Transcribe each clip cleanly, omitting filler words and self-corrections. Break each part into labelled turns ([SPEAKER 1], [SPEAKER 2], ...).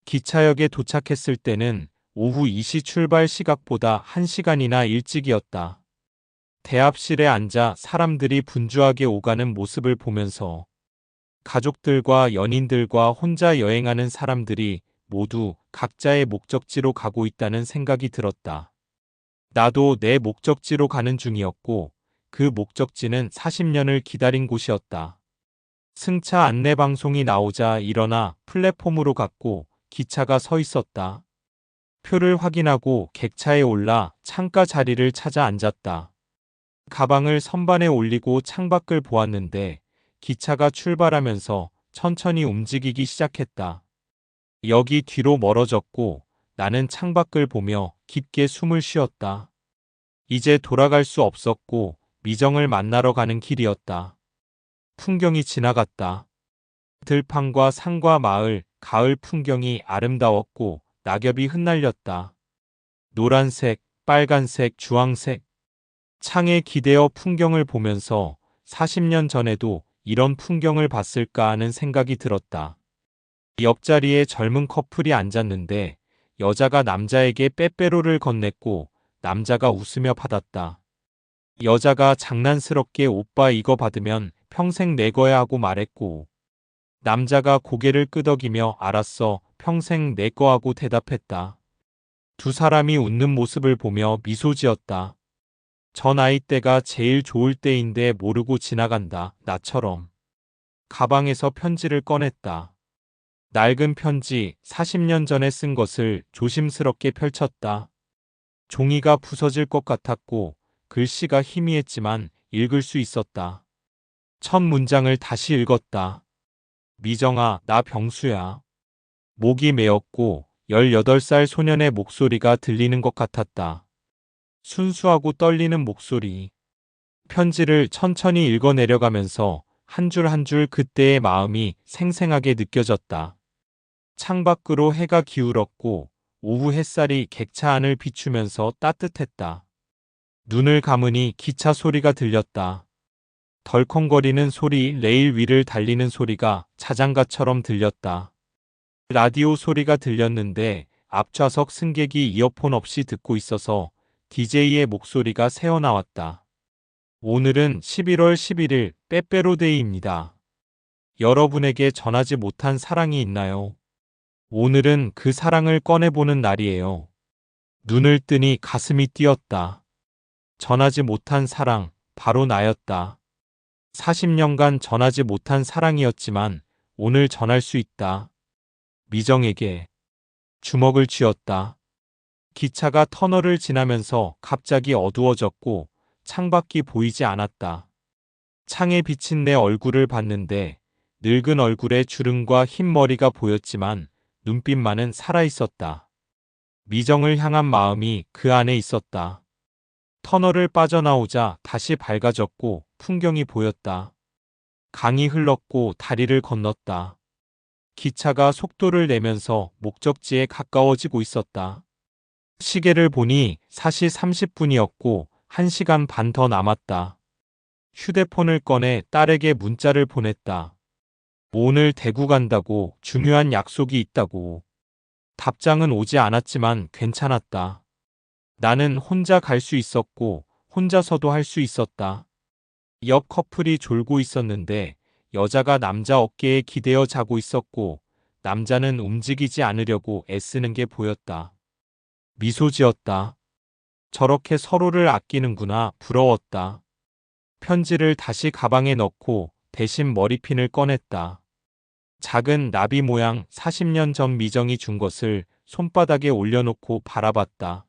[SPEAKER 1] 기차역에 도착했을 때는 오후 2시 출발 시각보다 1시간이나 일찍이었다. 대합실에 앉아 사람들이 분주하게 오가는 모습을 보면서 가족들과 연인들과 혼자 여행하는 사람들이 모두 각자의 목적지로 가고 있다는 생각이 들었다. 나도 내 목적지로 가는 중이었고 그 목적지는 40년을 기다린 곳이었다. 승차 안내 방송이 나오자 일어나 플랫폼으로 갔고 기차가 서 있었다. 표를 확인하고 객차에 올라 창가 자리를 찾아 앉았다. 가방을 선반에 올리고 창밖을 보았는데 기차가 출발하면서 천천히 움직이기 시작했다. 역이 뒤로 멀어졌고 나는 창밖을 보며 깊게 숨을 쉬었다. 이제 돌아갈 수 없었고 미정을 만나러 가는 길이었다. 풍경이 지나갔다. 들판과 산과 마을, 가을 풍경이 아름다웠고 낙엽이 흩날렸다. 노란색, 빨간색, 주황색. 창에 기대어 풍경을 보면서 40년 전에도 이런 풍경을 봤을까 하는 생각이 들었다. 옆자리에 젊은 커플이 앉았는데 여자가 남자에게 빼빼로를 건넸고 남자가 웃으며 받았다. 여자가 장난스럽게 오빠 이거 받으면 평생 내 거야 하고 말했고 남자가 고개를 끄덕이며 알았어 평생 내 거 하고 대답했다. 두 사람이 웃는 모습을 보며 미소 지었다. 저 나이대가 제일 좋을 때인데 모르고 지나간다. 나처럼. 가방에서 편지를 꺼냈다. 낡은 편지 40년 전에 쓴 것을 조심스럽게 펼쳤다. 종이가 부서질 것 같았고 글씨가 희미했지만 읽을 수 있었다. 첫 문장을 다시 읽었다. 미정아, 나 병수야. 목이 메었고 18살 소년의 목소리가 들리는 것 같았다. 순수하고 떨리는 목소리. 편지를 천천히 읽어내려가면서 한 줄 한 줄 그때의 마음이 생생하게 느껴졌다. 창밖으로 해가 기울었고 오후 햇살이 객차 안을 비추면서 따뜻했다. 눈을 감으니 기차 소리가 들렸다. 덜컹거리는 소리, 레일 위를 달리는 소리가 자장가처럼 들렸다. 라디오 소리가 들렸는데 앞좌석 승객이 이어폰 없이 듣고 있어서 DJ의 목소리가 새어나왔다. 오늘은 11월 11일 빼빼로데이입니다. 여러분에게 전하지 못한 사랑이 있나요? 오늘은 그 사랑을 꺼내보는 날이에요. 눈을 뜨니 가슴이 뛰었다. 전하지 못한 사랑, 바로 나였다. 40년간 전하지 못한 사랑이었지만 오늘 전할 수 있다. 미정에게 주먹을 쥐었다. 기차가 터널을 지나면서 갑자기 어두워졌고 창밖이 보이지 않았다. 창에 비친 내 얼굴을 봤는데 늙은 얼굴에 주름과 흰 머리가 보였지만 눈빛만은 살아있었다. 미정을 향한 마음이 그 안에 있었다. 터널을 빠져나오자 다시 밝아졌고 풍경이 보였다. 강이 흘렀고 다리를 건넜다. 기차가 속도를 내면서 목적지에 가까워지고 있었다. 시계를 보니 4시 30분이었고 1시간 반 더 남았다. 휴대폰을 꺼내 딸에게 문자를 보냈다. 오늘 대구 간다고 중요한 약속이 있다고. 답장은 오지 않았지만 괜찮았다. 나는 혼자 갈 수 있었고 혼자서도 할 수 있었다. 옆 커플이 졸고 있었는데 여자가 남자 어깨에 기대어 자고 있었고 남자는 움직이지 않으려고 애쓰는 게 보였다. 미소 지었다. 저렇게 서로를 아끼는구나 부러웠다. 편지를 다시 가방에 넣고 대신 머리핀을 꺼냈다. 작은 나비 모양 40년 전 미정이 준 것을 손바닥에 올려놓고 바라봤다.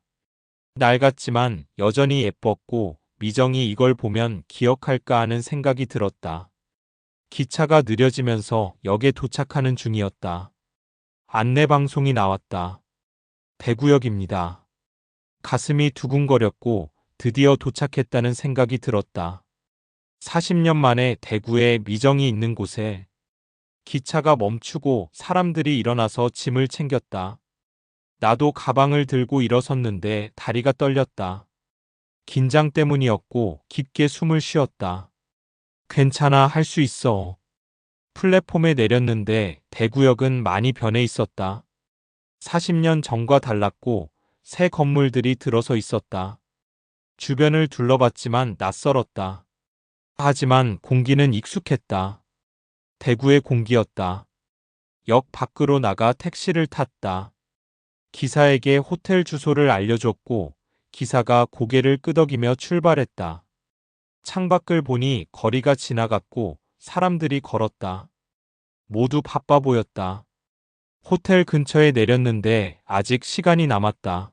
[SPEAKER 1] 낡았지만 여전히 예뻤고 미정이 이걸 보면 기억할까 하는 생각이 들었다. 기차가 느려지면서 역에 도착하는 중이었다. 안내방송이 나왔다. 대구역입니다. 가슴이 두근거렸고 드디어 도착했다는 생각이 들었다. 40년 만에 대구에 미정이 있는 곳에 기차가 멈추고 사람들이 일어나서 짐을 챙겼다. 나도 가방을 들고 일어섰는데 다리가 떨렸다. 긴장 때문이었고 깊게 숨을 쉬었다. 괜찮아, 할 수 있어. 플랫폼에 내렸는데 대구역은 많이 변해 있었다. 40년 전과 달랐고 새 건물들이 들어서 있었다. 주변을 둘러봤지만 낯설었다. 하지만 공기는 익숙했다. 대구의 공기였다. 역 밖으로 나가 택시를 탔다. 기사에게 호텔 주소를 알려줬고 기사가 고개를 끄덕이며 출발했다. 창밖을 보니 거리가 지나갔고 사람들이 걸었다. 모두 바빠 보였다. 호텔 근처에 내렸는데 아직 시간이 남았다.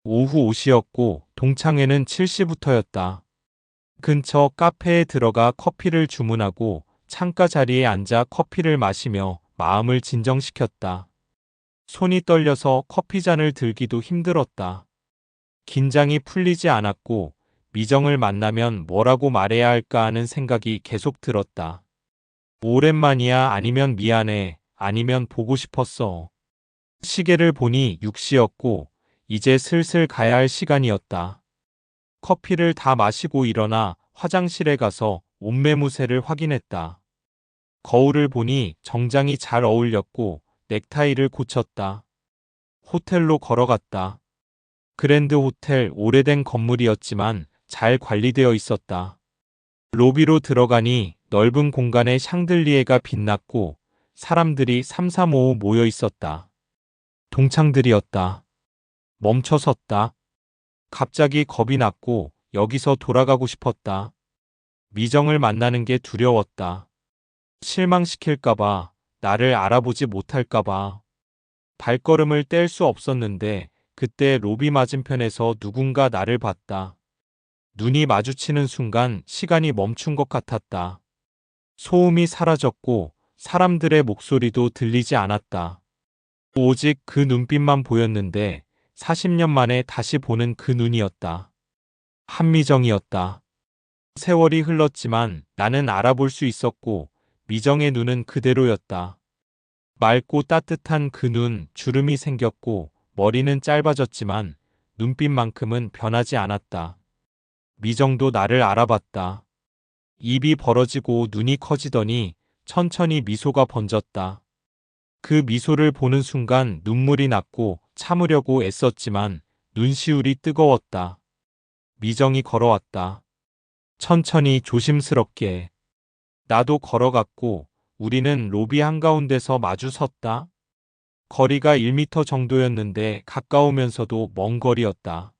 [SPEAKER 1] 오후 5시였고 동창회는 7시부터였다. 근처 카페에 들어가 커피를 주문하고 창가 자리에 앉아 커피를 마시며 마음을 진정시켰다. 손이 떨려서 커피잔을 들기도 힘들었다. 긴장이 풀리지 않았고 미정을 만나면 뭐라고 말해야 할까 하는 생각이 계속 들었다. 오랜만이야 아니면 미안해 아니면 보고 싶었어. 시계를 보니 6시였고 이제 슬슬 가야 할 시간이었다. 커피를 다 마시고 일어나 화장실에 가서 옷매무새를 확인했다. 거울을 보니 정장이 잘 어울렸고 넥타이를 고쳤다. 호텔로 걸어갔다. 그랜드 호텔 오래된 건물이었지만 잘 관리되어 있었다. 로비로 들어가니 넓은 공간에 샹들리에가 빛났고 사람들이 삼삼오오 모여 있었다. 동창들이었다. 멈춰 섰다. 갑자기 겁이 났고 여기서 돌아가고 싶었다. 미정을 만나는 게 두려웠다. 실망시킬까봐, 나를 알아보지 못할까봐. 발걸음을 뗄 수 없었는데 그때 로비 맞은편에서 누군가 나를 봤다. 눈이 마주치는 순간 시간이 멈춘 것 같았다. 소음이 사라졌고 사람들의 목소리도 들리지 않았다. 오직 그 눈빛만 보였는데 40년 만에 다시 보는 그 눈이었다. 한미정이었다. 세월이 흘렀지만 나는 알아볼 수 있었고 미정의 눈은 그대로였다. 맑고 따뜻한 그 눈, 주름이 생겼고 머리는 짧아졌지만 눈빛만큼은 변하지 않았다. 미정도 나를 알아봤다. 입이 벌어지고 눈이 커지더니 천천히 미소가 번졌다. 그 미소를 보는 순간 눈물이 났고 참으려고 애썼지만 눈시울이 뜨거웠다. 미정이 걸어왔다. 천천히 조심스럽게. 나도 걸어갔고 우리는 로비 한가운데서 마주 섰다. 거리가 1미터 정도였는데 가까우면서도 먼 거리였다.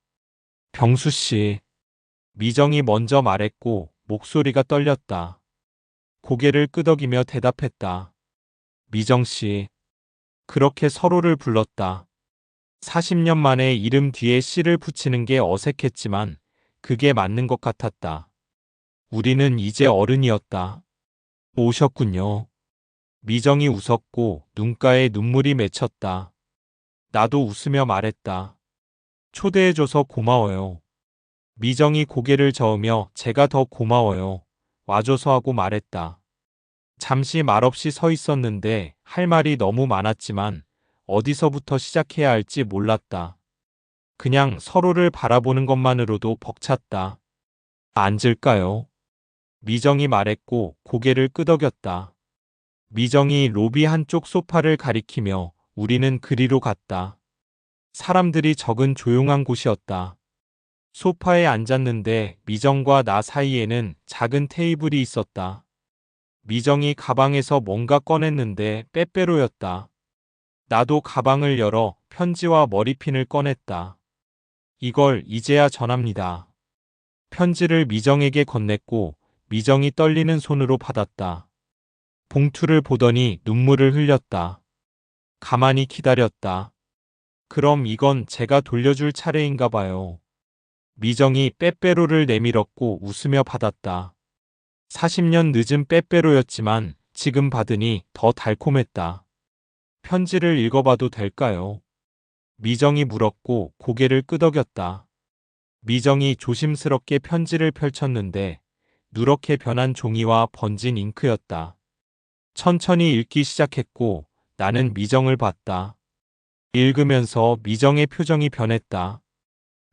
[SPEAKER 1] 병수 씨. 미정이 먼저 말했고 목소리가 떨렸다. 고개를 끄덕이며 대답했다. 미정 씨. 그렇게 서로를 불렀다. 40년 만에 이름 뒤에 씨를 붙이는 게 어색했지만 그게 맞는 것 같았다. 우리는 이제 어른이었다. 오셨군요. 미정이 웃었고 눈가에 눈물이 맺혔다. 나도 웃으며 말했다. 초대해줘서 고마워요. 미정이 고개를 저으며 제가 더 고마워요. 와줘서 하고 말했다. 잠시 말없이 서 있었는데 할 말이 너무 많았지만 어디서부터 시작해야 할지 몰랐다. 그냥 서로를 바라보는 것만으로도 벅찼다. 앉을까요? 미정이 말했고 고개를 끄덕였다. 미정이 로비 한쪽 소파를 가리키며 우리는 그리로 갔다. 사람들이 적은 조용한 곳이었다. 소파에 앉았는데 미정과 나 사이에는 작은 테이블이 있었다. 미정이 가방에서 뭔가 꺼냈는데 빼빼로였다. 나도 가방을 열어 편지와 머리핀을 꺼냈다. 이걸 이제야 전합니다. 편지를 미정에게 건넸고 미정이 떨리는 손으로 받았다. 봉투를 보더니 눈물을 흘렸다. 가만히 기다렸다. 그럼 이건 제가 돌려줄 차례인가 봐요. 미정이 빼빼로를 내밀었고 웃으며 받았다. 40년 늦은 빼빼로였지만 지금 받으니 더 달콤했다. 편지를 읽어봐도 될까요? 미정이 물었고 고개를 끄덕였다. 미정이 조심스럽게 편지를 펼쳤는데 누렇게 변한 종이와 번진 잉크였다. 천천히 읽기 시작했고 나는 미정을 봤다. 읽으면서 미정의 표정이 변했다.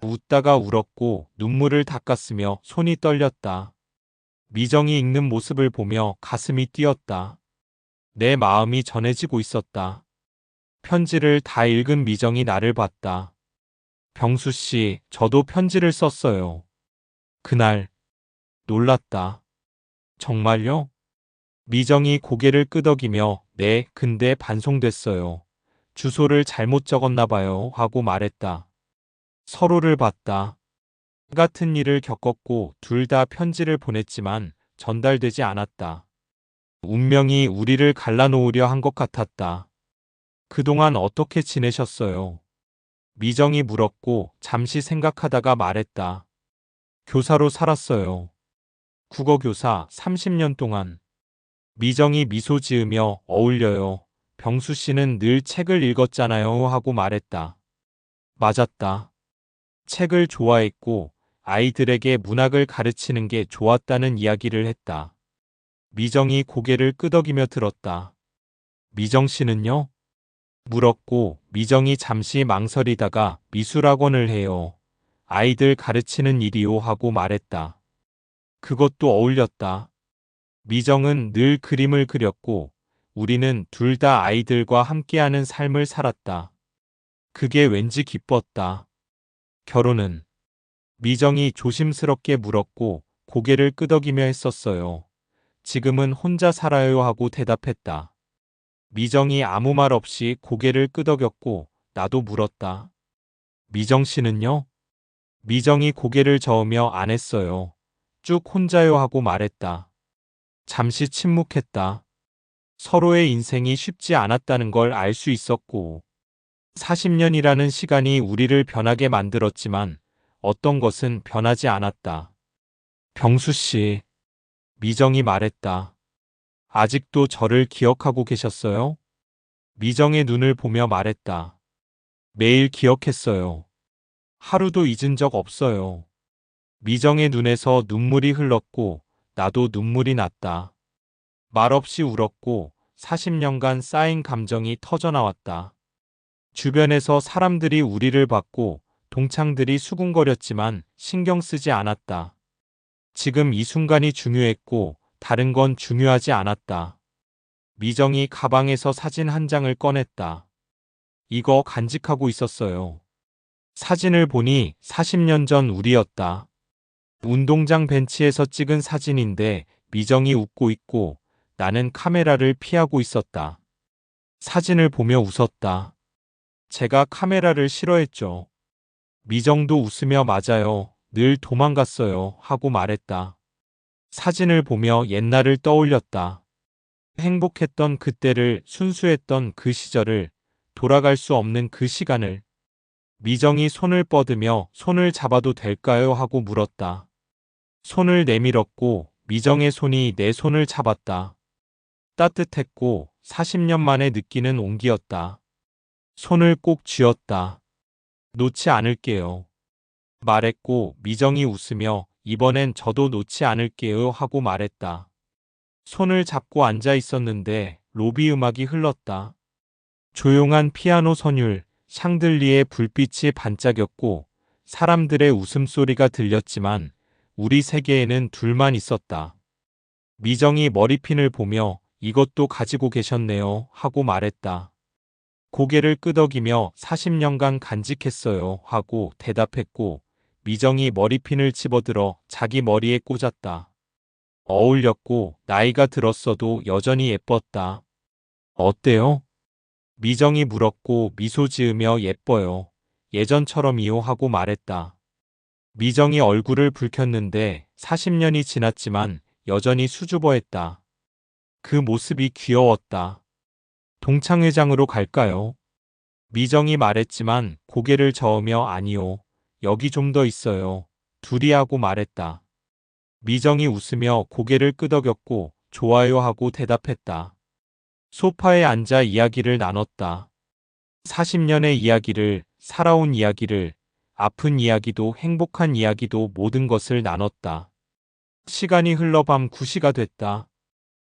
[SPEAKER 1] 웃다가 울었고 눈물을 닦았으며 손이 떨렸다. 미정이 읽는 모습을 보며 가슴이 뛰었다. 내 마음이 전해지고 있었다. 편지를 다 읽은 미정이 나를 봤다. 병수 씨, 저도 편지를 썼어요. 그날 놀랐다. 정말요? 미정이 고개를 끄덕이며 네, 근데 반송됐어요. 주소를 잘못 적었나 봐요 하고 말했다. 서로를 봤다. 같은 일을 겪었고 둘 다 편지를 보냈지만 전달되지 않았다. 운명이 우리를 갈라놓으려 한 것 같았다. 그동안 어떻게 지내셨어요? 미정이 물었고 잠시 생각하다가 말했다. 교사로 살았어요. 국어교사 30년 동안. 미정이 미소 지으며 어울려요. 병수 씨는 늘 책을 읽었잖아요 하고 말했다. 맞았다. 책을 좋아했고 아이들에게 문학을 가르치는 게 좋았다는 이야기를 했다. 미정이 고개를 끄덕이며 들었다. 미정 씨는요? 물었고 미정이 잠시 망설이다가 미술학원을 해요. 아이들 가르치는 일이요 하고 말했다. 그것도 어울렸다. 미정은 늘 그림을 그렸고 우리는 둘 다 아이들과 함께하는 삶을 살았다. 그게 왠지 기뻤다. 결혼은? 미정이 조심스럽게 물었고 고개를 끄덕이며 했었어요. 지금은 혼자 살아요 하고 대답했다. 미정이 아무 말 없이 고개를 끄덕였고 나도 물었다. 미정 씨는요? 미정이 고개를 저으며 안 했어요. 쭉 혼자요 하고 말했다. 잠시 침묵했다. 서로의 인생이 쉽지 않았다는 걸 알 수 있었고 40년이라는 시간이 우리를 변하게 만들었지만 어떤 것은 변하지 않았다. 병수 씨, 미정이 말했다. 아직도 저를 기억하고 계셨어요? 미정의 눈을 보며 말했다. 매일 기억했어요. 하루도 잊은 적 없어요. 미정의 눈에서 눈물이 흘렀고 나도 눈물이 났다. 말없이 울었고 40년간 쌓인 감정이 터져나왔다. 주변에서 사람들이 우리를 봤고 동창들이 수군거렸지만 신경 쓰지 않았다. 지금 이 순간이 중요했고 다른 건 중요하지 않았다. 미정이 가방에서 사진 한 장을 꺼냈다. 이거 간직하고 있었어요. 사진을 보니 40년 전 우리였다. 운동장 벤치에서 찍은 사진인데 미정이 웃고 있고 나는 카메라를 피하고 있었다. 사진을 보며 웃었다. 제가 카메라를 싫어했죠. 미정도 웃으며 맞아요. 늘 도망갔어요. 하고 말했다. 사진을 보며 옛날을 떠올렸다. 행복했던 그때를, 순수했던 그 시절을, 돌아갈 수 없는 그 시간을. 미정이 손을 뻗으며 손을 잡아도 될까요? 하고 물었다. 손을 내밀었고 미정의 손이 내 손을 잡았다. 따뜻했고 40년 만에 느끼는 온기였다. 손을 꼭 쥐었다. 놓지 않을게요. 말했고 미정이 웃으며 이번엔 저도 놓지 않을게요 하고 말했다. 손을 잡고 앉아 있었는데 로비 음악이 흘렀다. 조용한 피아노 선율, 샹들리에 불빛이 반짝였고 사람들의 웃음소리가 들렸지만 우리 세계에는 둘만 있었다. 미정이 머리핀을 보며 이것도 가지고 계셨네요 하고 말했다. 고개를 끄덕이며 40년간 간직했어요 하고 대답했고 미정이 머리핀을 집어들어 자기 머리에 꽂았다. 어울렸고 나이가 들었어도 여전히 예뻤다. 어때요? 미정이 물었고 미소 지으며 예뻐요. 예전처럼이요 하고 말했다. 미정이 얼굴을 붉혔는데 40년이 지났지만 여전히 수줍어했다. 그 모습이 귀여웠다. 동창회장으로 갈까요? 미정이 말했지만 고개를 저으며 아니요. 여기 좀 더 있어요. 둘이 하고 말했다. 미정이 웃으며 고개를 끄덕였고 좋아요 하고 대답했다. 소파에 앉아 이야기를 나눴다. 40년의 이야기를, 살아온 이야기를, 아픈 이야기도 행복한 이야기도 모든 것을 나눴다. 시간이 흘러 밤 9시가 됐다.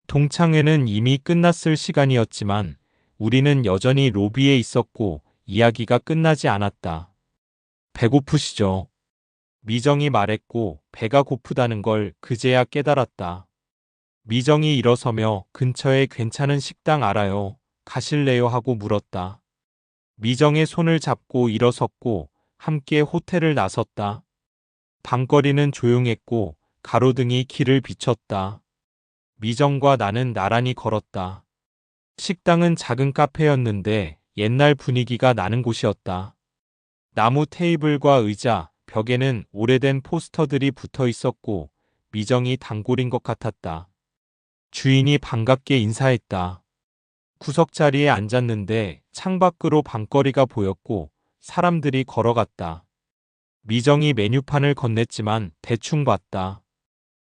[SPEAKER 1] 동창회는 이미 끝났을 시간이었지만 우리는 여전히 로비에 있었고 이야기가 끝나지 않았다. 배고프시죠? 미정이 말했고 배가 고프다는 걸 그제야 깨달았다. 미정이 일어서며 근처에 괜찮은 식당 알아요? 가실래요? 하고 물었다. 미정의 손을 잡고 일어섰고 함께 호텔을 나섰다. 방거리는 조용했고 가로등이 길을 비췄다. 미정과 나는 나란히 걸었다. 식당은 작은 카페였는데 옛날 분위기가 나는 곳이었다. 나무 테이블과 의자, 벽에는 오래된 포스터들이 붙어 있었고 미정이 단골인 것 같았다. 주인이 반갑게 인사했다. 구석 자리에 앉았는데 창밖으로 방거리가 보였고 사람들이 걸어갔다. 미정이 메뉴판을 건넸지만 대충 봤다.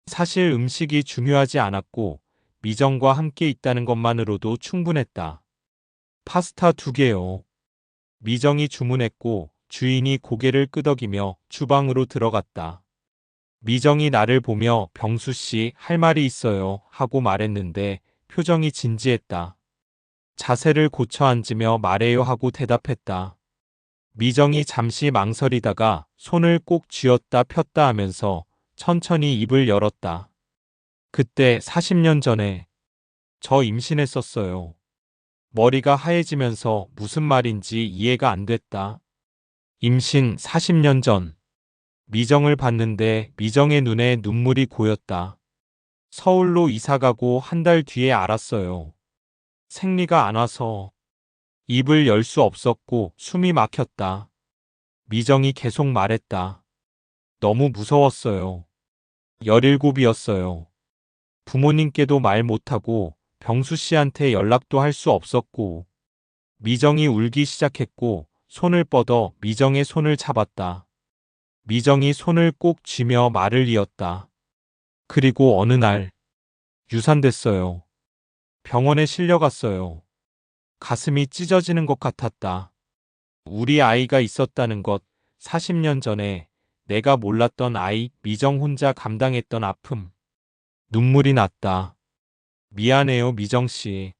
[SPEAKER 1] 사실 음식이 중요하지 않았고 미정과 함께 있다는 것만으로도 충분했다. 파스타 2개요. 미정이 주문했고 주인이 고개를 끄덕이며 주방으로 들어갔다. 미정이 나를 보며 병수 씨 할 말이 있어요 하고 말했는데 표정이 진지했다. 자세를 고쳐 앉으며 말해요 하고 대답했다. 미정이 잠시 망설이다가 손을 꼭 쥐었다 폈다 하면서 천천히 입을 열었다. 그때 40년 전에 저 임신했었어요. 머리가 하얘지면서 무슨 말인지 이해가 안 됐다. 임신 40년 전. 미정을 봤는데 미정의 눈에 눈물이 고였다. 서울로 이사가고 한 달 뒤에 알았어요. 생리가 안 와서 입을 열 수 없었고 숨이 막혔다. 미정이 계속 말했다. 너무 무서웠어요. 17이었어요. 부모님께도 말 못하고 병수 씨한테 연락도 할 수 없었고 미정이 울기 시작했고 손을 뻗어 미정의 손을 잡았다. 미정이 손을 꼭 쥐며 말을 이었다. 그리고 어느 날 유산됐어요. 병원에 실려갔어요. 가슴이 찢어지는 것 같았다. 우리 아이가 있었다는 것, 40년 전에 내가 몰랐던 아이, 미정 혼자 감당했던 아픔. 눈물이 났다. 미안해요, 미정 씨.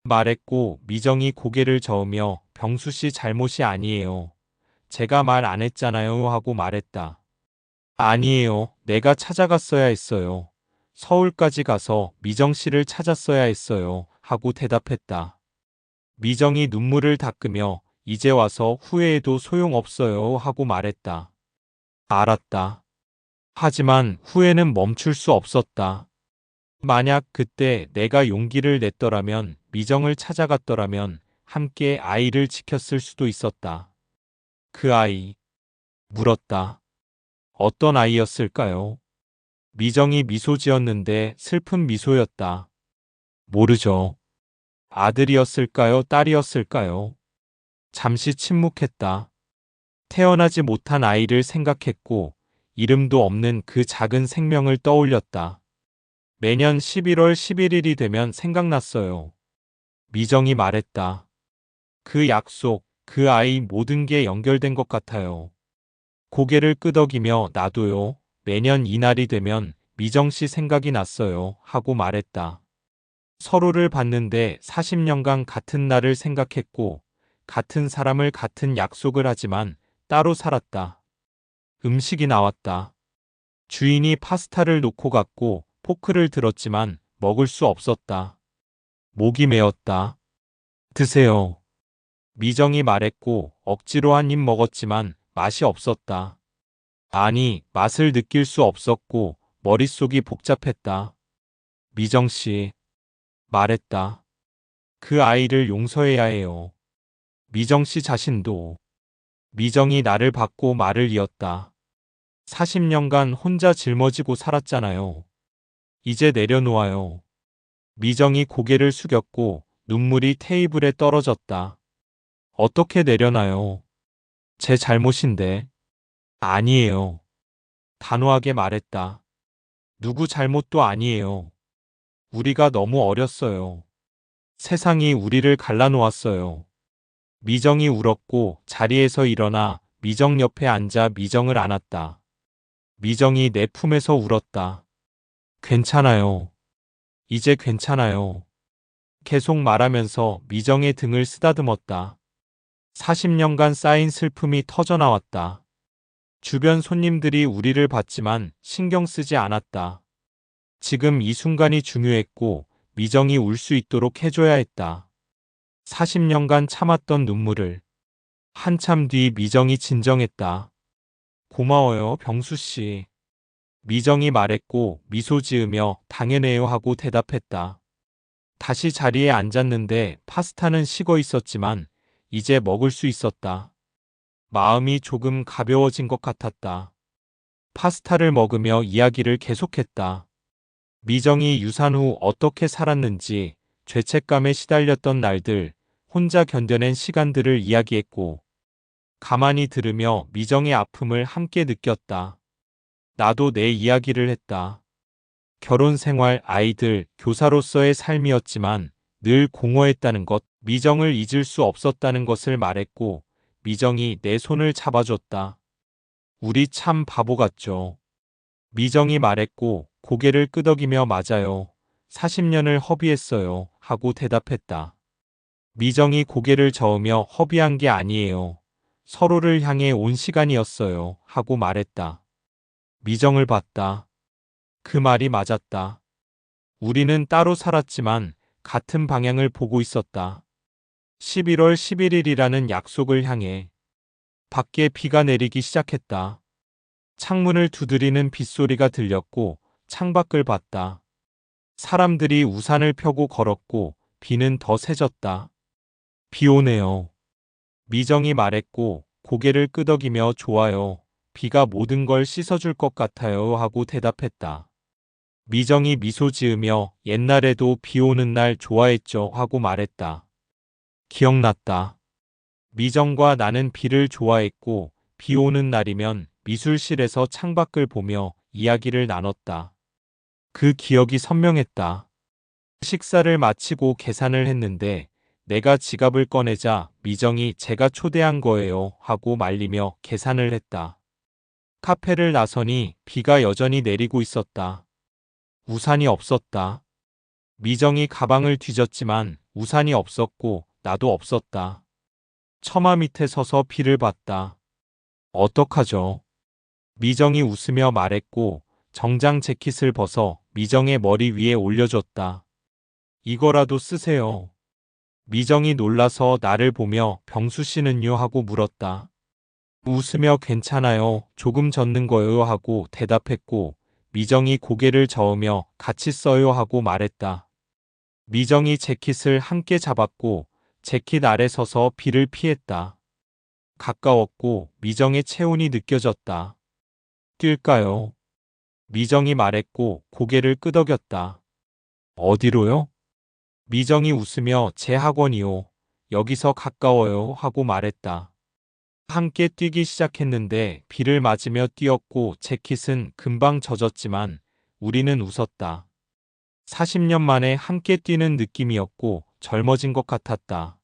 [SPEAKER 1] 말했고 미정이 고개를 저으며 병수 씨 잘못이 아니에요. 제가 말 안 했잖아요 하고 말했다. 아니에요. 내가 찾아갔어야 했어요. 서울까지 가서 미정 씨를 찾았어야 했어요. 하고 대답했다. 미정이 눈물을 닦으며 이제 와서 후회해도 소용없어요 하고 말했다. 알았다. 하지만 후회는 멈출 수 없었다. 만약 그때 내가 용기를 냈더라면 미정을 찾아갔더라면 함께 아이를 지켰을 수도 있었다. 그 아이. 물었다. 어떤 아이였을까요? 미정이 미소 지었는데 슬픈 미소였다. 모르죠. 아들이었을까요? 딸이었을까요? 잠시 침묵했다. 태어나지 못한 아이를 생각했고 이름도 없는 그 작은 생명을 떠올렸다. 매년 11월 11일이 되면 생각났어요. 미정이 말했다. 그 약속, 그 아이 모든 게 연결된 것 같아요. 고개를 끄덕이며 나도요. 매년 이날이 되면 미정 씨 생각이 났어요. 하고 말했다. 서로를 봤는데 40년간 같은 날을 생각했고 같은 사람을 같은 약속을 하지만 따로 살았다. 음식이 나왔다. 주인이 파스타를 놓고 갔고 포크를 들었지만 먹을 수 없었다. 목이 메었다. 드세요. 미정이 말했고 억지로 한 입 먹었지만 맛이 없었다. 아니, 맛을 느낄 수 없었고 머릿속이 복잡했다. 미정 씨, 말했다. 그 아이를 용서해야 해요. 미정 씨 자신도. 미정이 나를 받고 말을 이었다. 40년간 혼자 짊어지고 살았잖아요. 이제 내려놓아요. 미정이 고개를 숙였고 눈물이 테이블에 떨어졌다. 어떻게 내려놔요? 제 잘못인데. 아니에요. 단호하게 말했다. 누구 잘못도 아니에요. 우리가 너무 어렸어요. 세상이 우리를 갈라놓았어요. 미정이 울었고 자리에서 일어나 미정 옆에 앉아 미정을 안았다. 미정이 내 품에서 울었다. 괜찮아요. 이제 괜찮아요. 계속 말하면서 미정의 등을 쓰다듬었다. 40년간 쌓인 슬픔이 터져나왔다. 주변 손님들이 우리를 봤지만 신경 쓰지 않았다. 지금 이 순간이 중요했고 미정이 울 수 있도록 해줘야 했다. 40년간 참았던 눈물을 한참 뒤 미정이 진정했다. 고마워요, 병수 씨. 미정이 말했고 미소 지으며 당연해요 하고 대답했다. 다시 자리에 앉았는데 파스타는 식어 있었지만 이제 먹을 수 있었다. 마음이 조금 가벼워진 것 같았다. 파스타를 먹으며 이야기를 계속했다. 미정이 유산 후 어떻게 살았는지, 죄책감에 시달렸던 날들, 혼자 견뎌낸 시간들을 이야기했고, 가만히 들으며 미정의 아픔을 함께 느꼈다. 나도 내 이야기를 했다. 결혼 생활, 아이들, 교사로서의 삶이었지만 늘 공허했다는 것, 미정을 잊을 수 없었다는 것을 말했고, 미정이 내 손을 잡아줬다. 우리 참 바보 같죠. 미정이 말했고 고개를 끄덕이며 맞아요. 40년을 허비했어요. 하고 대답했다. 미정이 고개를 저으며 허비한 게 아니에요. 서로를 향해 온 시간이었어요. 하고 말했다. 미정을 봤다. 그 말이 맞았다. 우리는 따로 살았지만 같은 방향을 보고 있었다. 11월 11일이라는 약속을 향해 밖에 비가 내리기 시작했다. 창문을 두드리는 빗소리가 들렸고 창밖을 봤다. 사람들이 우산을 펴고 걸었고 비는 더 세졌다. 비 오네요. 미정이 말했고 고개를 끄덕이며 좋아요. 비가 모든 걸 씻어줄 것 같아요 하고 대답했다. 미정이 미소 지으며 옛날에도 비 오는 날 좋아했죠 하고 말했다. 기억났다. 미정과 나는 비를 좋아했고 비 오는 날이면 미술실에서 창밖을 보며 이야기를 나눴다. 그 기억이 선명했다. 식사를 마치고 계산을 했는데 내가 지갑을 꺼내자 미정이 제가 초대한 거예요 하고 말리며 계산을 했다. 카페를 나서니 비가 여전히 내리고 있었다. 우산이 없었다. 미정이 가방을 뒤졌지만 우산이 없었고 나도 없었다. 처마 밑에 서서 비를 봤다. 어떡하죠? 미정이 웃으며 말했고 정장 재킷을 벗어 미정의 머리 위에 올려줬다. 이거라도 쓰세요. 미정이 놀라서 나를 보며 병수 씨는요 하고 물었다. 웃으며 괜찮아요. 조금 젖는 거예요 하고 대답했고 미정이 고개를 저으며 같이 써요 하고 말했다. 미정이 재킷을 함께 잡았고 재킷 아래 서서 비를 피했다. 가까웠고 미정의 체온이 느껴졌다. 뛸까요? 미정이 말했고 고개를 끄덕였다. 어디로요? 미정이 웃으며 제 학원이요. 여기서 가까워요 하고 말했다. 함께 뛰기 시작했는데 비를 맞으며 뛰었고 재킷은 금방 젖었지만 우리는 웃었다. 40년 만에 함께 뛰는 느낌이었고 젊어진 것 같았다.